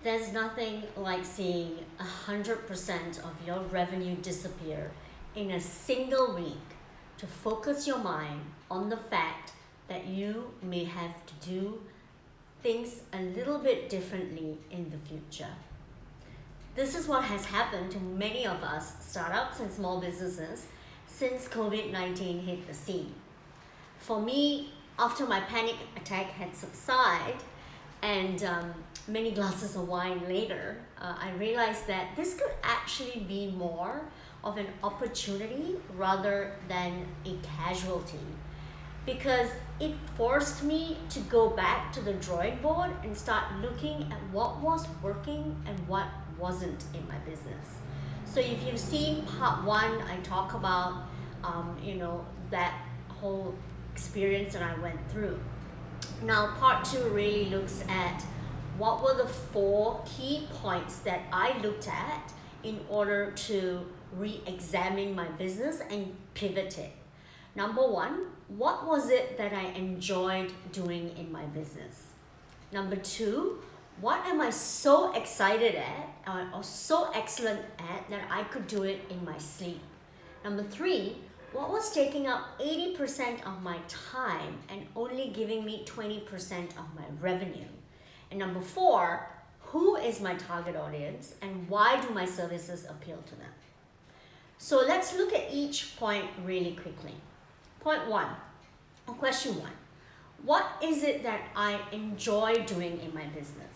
There's nothing like seeing 100% of your revenue disappear in a single week to focus your mind on the fact that you may have to do things a little bit differently in the future. This is what has happened to many of us startups and small businesses since COVID-19 hit the scene. For me, after my panic attack had subsided and many glasses of wine later, I realized that this could actually be more of an opportunity rather than a casualty, because it forced me to go back to the drawing board and start looking at what was working and what wasn't in my business. So if you've seen part one, I talk about that whole experience that I went through. Now part two really looks at what were the 4 key points that I looked at in order to re-examine my business and pivot it. Number 1, what was it that I enjoyed doing in my business? Number 2, what am I so excited at or so excellent at that I could do it in my sleep? Number 3, what was taking up 80% of my time and only giving me 20% of my revenue? And number 4, who is my target audience and why do my services appeal to them? So let's look at each point really quickly. Question 1. What is it that I enjoy doing in my business?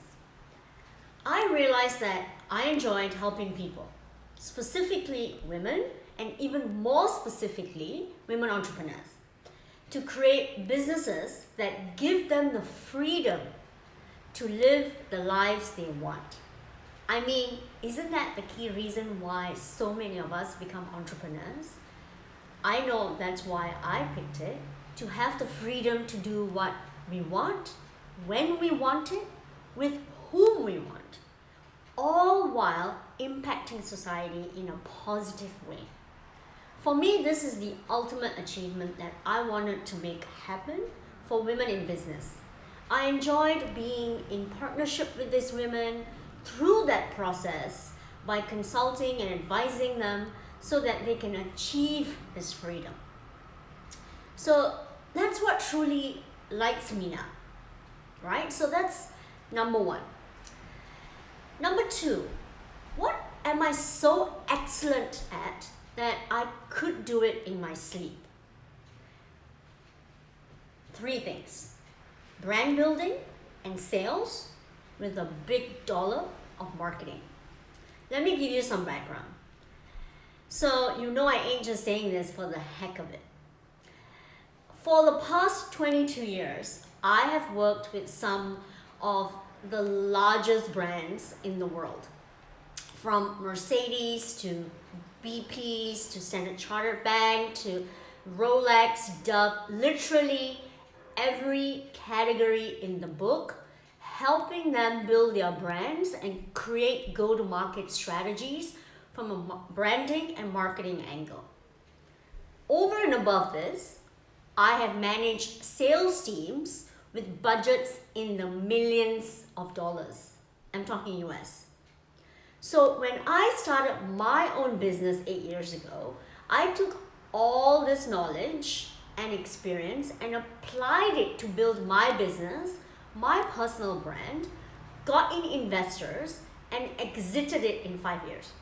I realized that I enjoyed helping people, specifically women, and even more specifically, women entrepreneurs, to create businesses that give them the freedom to live the lives they want. I mean, isn't that the key reason why so many of us become entrepreneurs? I know that's why I picked it, to have the freedom to do what we want, when we want it, with whom we want, all while impacting society in a positive way. For me, this is the ultimate achievement that I wanted to make happen for women in business. I enjoyed being in partnership with these women through that process by consulting and advising them so that they can achieve this freedom. So that's what truly lights me up, right? So that's number 1. Number 2, what am I so excellent at that I could do it in my sleep? 3 things: brand building and sales with a big dollar of marketing. Let me give you some background. So I ain't just saying this for the heck of it. For the past 22 years, I have worked with some of the largest brands in the world, from Mercedes to BP's to Standard Chartered Bank to Rolex, Dove, literally every category in the book, helping them build their brands and create go-to-market strategies from a branding and marketing angle. Over and above this, I have managed sales teams with budgets in the millions of dollars. I'm talking US. So when I started my own business 8 years ago, I took all this knowledge and experience and applied it to build my business, my personal brand, got in investors, and exited it in 5 years.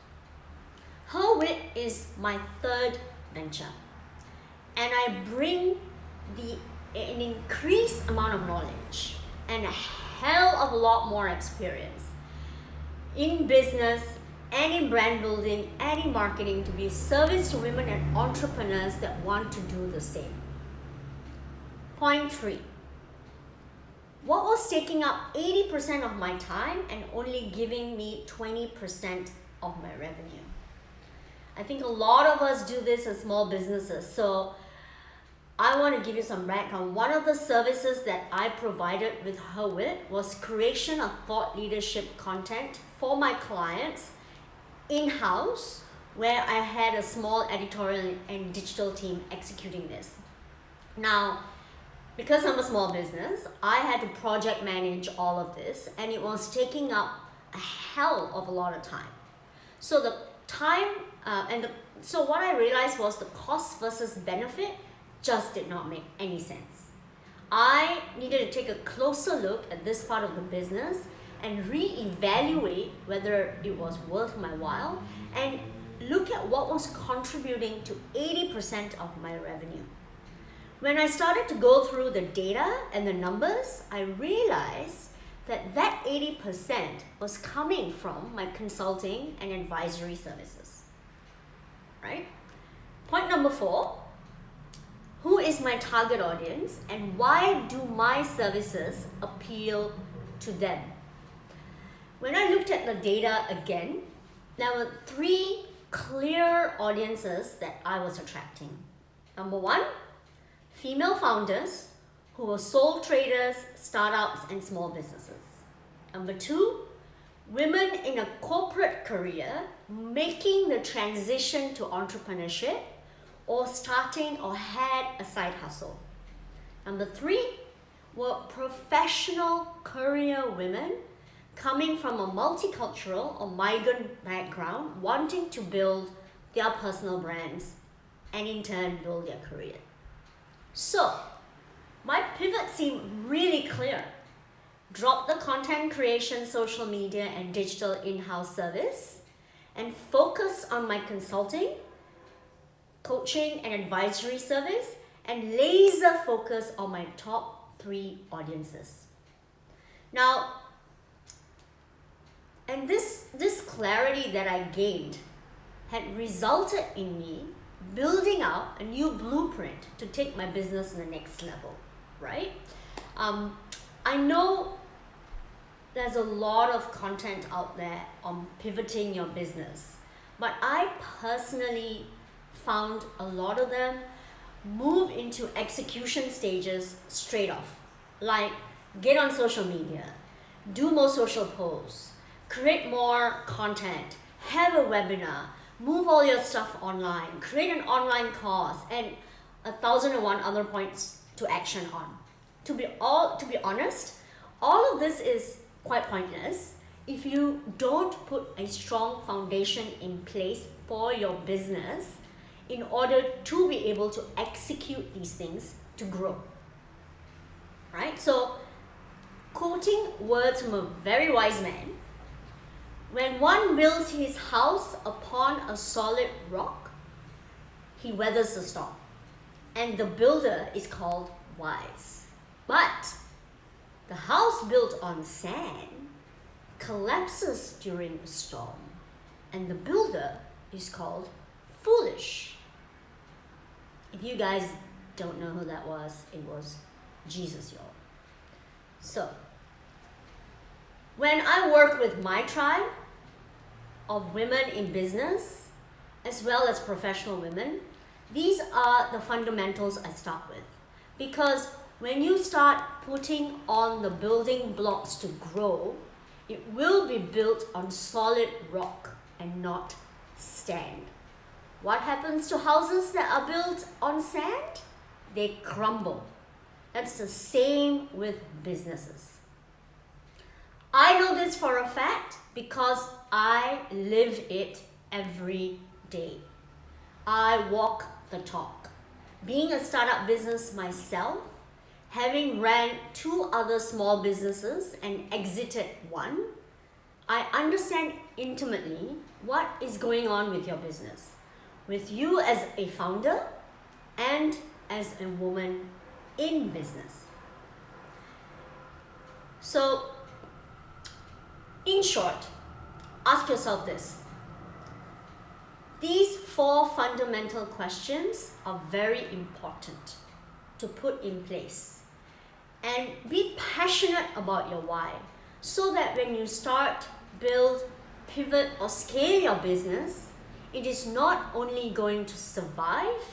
Her Wit is my 3rd venture, and I bring an increased amount of knowledge and a hell of a lot more experience in business and in brand building and in marketing to be of service to women and entrepreneurs that want to do the same. Point 3. What was taking up 80% of my time and only giving me 20% of my revenue? I think a lot of us do this as small businesses, so I want to give you some background. One of the services that I provided with Her Wit was creation of thought leadership content for my clients in-house, where I had a small editorial and digital team executing this. Now, because I'm a small business, I had to project manage all of this, and it was taking up a hell of a lot of time. So the time so what I realized was the cost versus benefit just did not make any sense. I needed to take a closer look at this part of the business and reevaluate whether it was worth my while and look at what was contributing to 80% of my revenue. When I started to go through the data and the numbers, I realized that 80% was coming from my consulting and advisory services, right? Point number 4, who is my target audience and why do my services appeal to them? When I looked at the data again, there were 3 clear audiences that I was attracting. Number 1, female founders who were sole traders, startups, and small businesses. Number 2, women in a corporate career making the transition to entrepreneurship or starting or had a side hustle. Number 3 were professional career women coming from a multicultural or migrant background wanting to build their personal brands and in turn build their career. So, my pivot seemed really clear. Drop the content creation, social media, and digital in-house service and focus on my consulting, coaching, and advisory service and laser focus on my top 3 audiences. Now, and this clarity that I gained had resulted in me building out a new blueprint to take my business to the next level, right? I know there's a lot of content out there on pivoting your business, but I personally found a lot of them move into execution stages straight off. Like, get on social media, do more social posts, create more content, have a webinar, move all your stuff online, create an online course, and 1,001 other points to action on. To be honest, all of this is quite pointless if you don't put a strong foundation in place for your business in order to be able to execute these things to grow, right? So, quoting words from a very wise man, when one builds his house upon a solid rock, he weathers the storm, and the builder is called wise. But the house built on sand collapses during a storm, and the builder is called foolish. If you guys don't know who that was, it was Jesus, y'all. So, when I work with my tribe of women in business, as well as professional women, these are the fundamentals I start with. Because when you start putting on the building blocks to grow, it will be built on solid rock and not sand. What happens to houses that are built on sand? They crumble. That's the same with businesses. I know this for a fact because I live it every day. I walk the talk. Being a startup business myself, having ran 2 other small businesses and exited one, I understand intimately what is going on with your business, with you as a founder and as a woman in business. So, in short, ask yourself this. These 4 fundamental questions are very important to put in place. And be passionate about your why so that when you start, build, pivot, or scale your business, it is not only going to survive,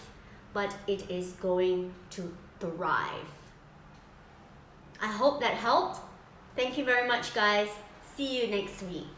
but it is going to thrive. I hope that helped. Thank you very much, guys. See you next week.